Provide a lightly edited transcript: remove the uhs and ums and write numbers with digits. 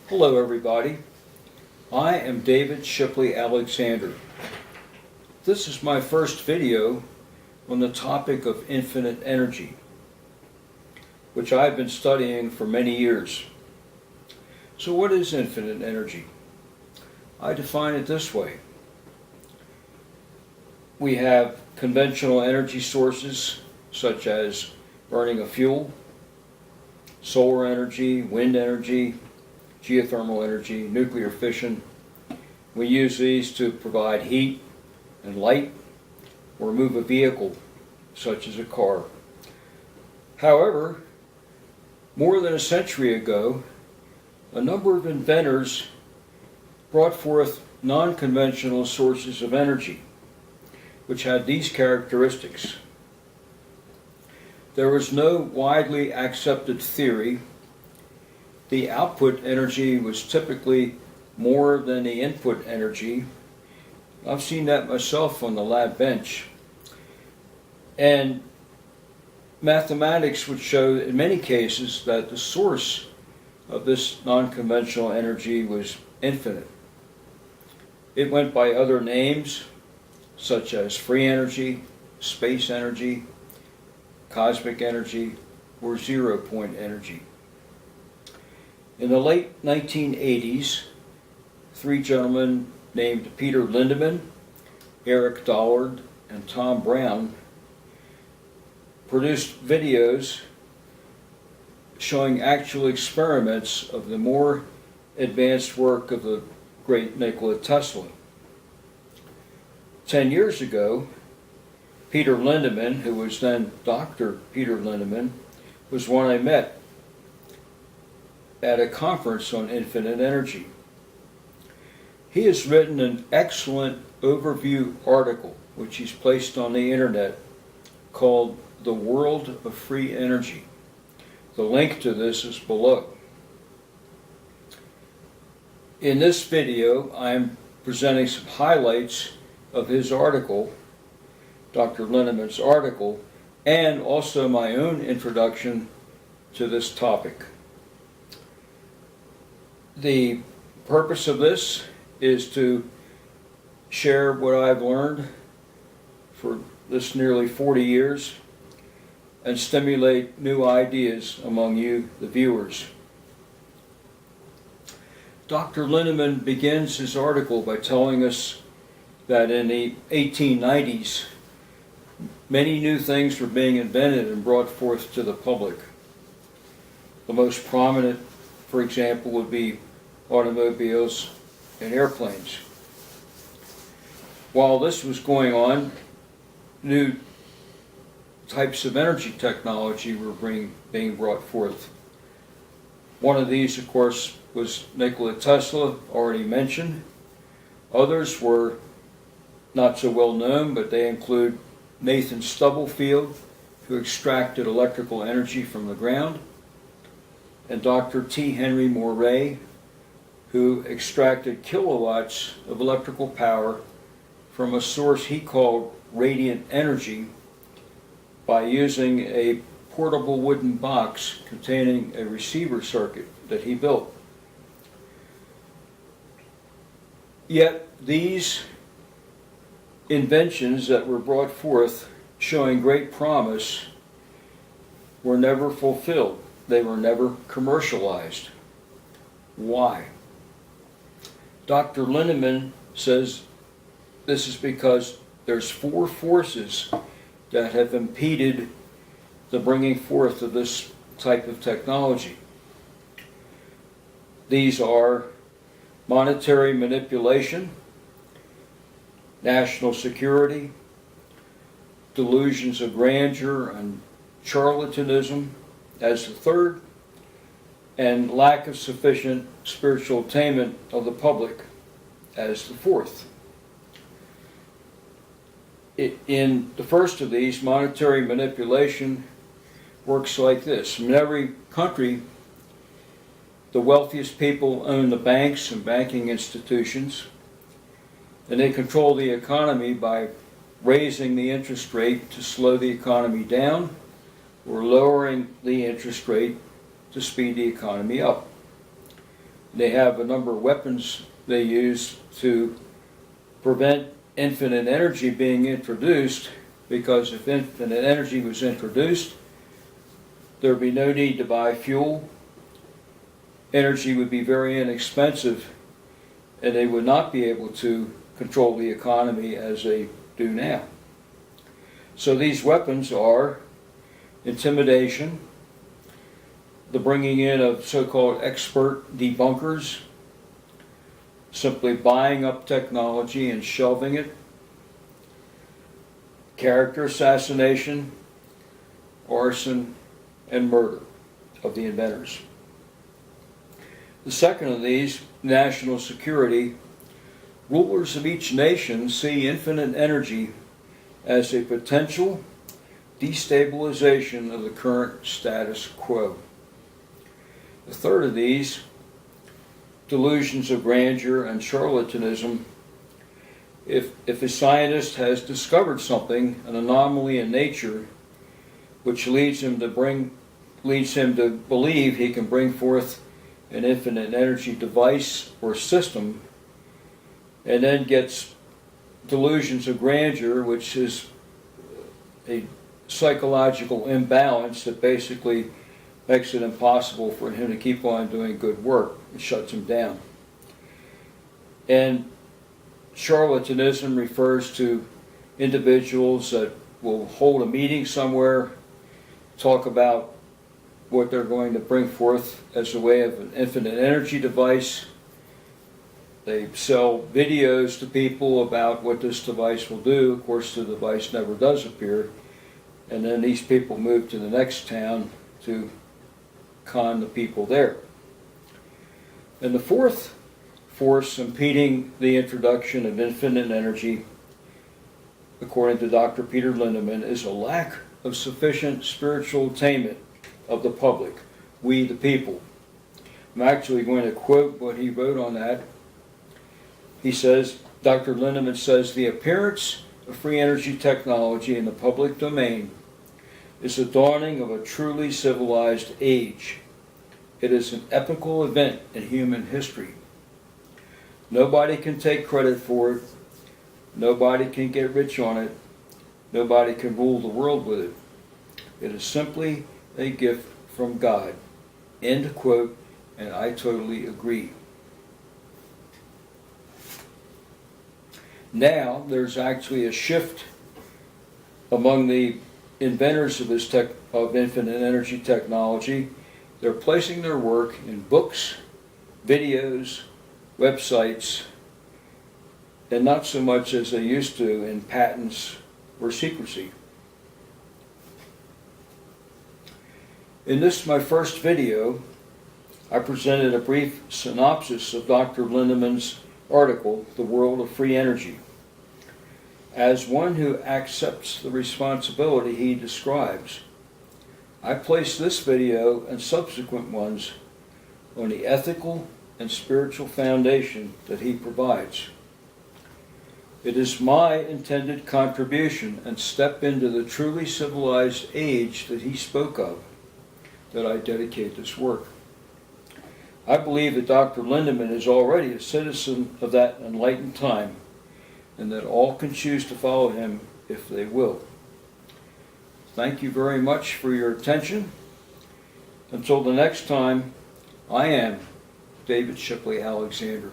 Hello everybody, I am David Shipley Alexander. This is my first video on the topic of infinite energy, which I've been studying for many years. So what is infinite energy? I define it this way. We have conventional energy sources such as burning of fuel, solar energy, wind energy, geothermal energy, nuclear fission. We use these to provide heat and light or move a vehicle such as a car. However, more than a century ago, a number of inventors brought forth non-conventional sources of energy which had these characteristics. There was no widely accepted theory. The output energy was typically more than the input energy. I've seen that myself on the lab bench. And mathematics would show in many cases that the source of this non-conventional energy was infinite. It went by other names such as free energy, space energy, cosmic energy, or zero-point energy. In the late 1980s, three gentlemen named Peter Lindemann, Eric Dollard, and Tom Brown produced videos showing actual experiments of the more advanced work of the great Nikola Tesla. 10 years ago, Peter Lindemann, who was then Dr. Peter Lindemann, was one I met at a conference on infinite energy. He has written an excellent overview article which he's placed on the internet called The World of Free Energy. The link to this is below. In this video, I'm presenting some highlights of his article, Dr. Lindemann's article, and also my own introduction to this topic. The purpose of this is to share what I've learned for this nearly 40 years and stimulate new ideas among you, the viewers. Dr. Lindemann begins his article by telling us that in the 1890s, many new things were being invented and brought forth to the public. The most prominent, for example, would be automobiles and airplanes. While this was going on, new types of energy technology were being brought forth. One of these, of course, was Nikola Tesla, already mentioned. Others were not so well known, but they include Nathan Stubblefield, who extracted electrical energy from the ground, and Dr. T. Henry Moray, who extracted kilowatts of electrical power from a source he called radiant energy by using a portable wooden box containing a receiver circuit that he built. Yet these inventions that were brought forth showing great promise were never fulfilled. They were never commercialized. Why? Dr. Lindemann says this is because there's four forces that have impeded the bringing forth of this type of technology. These are monetary manipulation, national security, delusions of grandeur and charlatanism as the third, and lack of sufficient spiritual attainment of the public as the fourth. In the first of these, monetary manipulation works like this. In every country, the wealthiest people own the banks and banking institutions, and they control the economy by raising the interest rate to slow the economy down or lowering the interest rate to speed the economy up. They have a number of weapons they use to prevent infinite energy being introduced, because if infinite energy was introduced, there would be no need to buy fuel. Energy would be very inexpensive, and they would not be able to control the economy as they do now. So these weapons are intimidation, the bringing in of so-called expert debunkers, simply buying up technology and shelving it, character assassination, arson, and murder of the inventors. The second of these, national security. Rulers of each nation see infinite energy as a potential destabilization of the current status quo. The third of these, delusions of grandeur and charlatanism. If a scientist has discovered something, an anomaly in nature, which leads him to believe he can bring forth an infinite energy device or system, and then gets delusions of grandeur, which is a psychological imbalance that basically makes it impossible for him to keep on doing good work. It shuts him down. And charlatanism refers to individuals that will hold a meeting somewhere, talk about what they're going to bring forth as a way of an infinite energy device. They sell videos to people about what this device will do. Of course, the device never does appear. And then these people move to the next town to con the people there. And the fourth force impeding the introduction of infinite energy, according to Dr. Peter Lindemann, is a lack of sufficient spiritual attainment of the public, we the people. I'm actually going to quote what he wrote on that. He says, Dr. Lindemann says, the appearance of free energy technology in the public domain is the dawning of a truly civilized age. It is an epochal event in human history. Nobody can take credit for it. Nobody can get rich on it. Nobody can rule the world with it. It is simply a gift from God. End quote, and I totally agree. Now, there's actually a shift among the inventors of of infinite energy technology. They're placing their work in books, videos, websites, and not so much as they used to in patents or secrecy. In this, my first video, I presented a brief synopsis of Dr. Lindemann's article, The World of Free Energy. As one who accepts the responsibility he describes, I place this video and subsequent ones on the ethical and spiritual foundation that he provides. It is my intended contribution and step into the truly civilized age that he spoke of that I dedicate this work. I believe that Dr. Lindemann is already a citizen of that enlightened time, and that all can choose to follow him if they will. Thank you very much for your attention. Until the next time, I am David Shipley Alexander.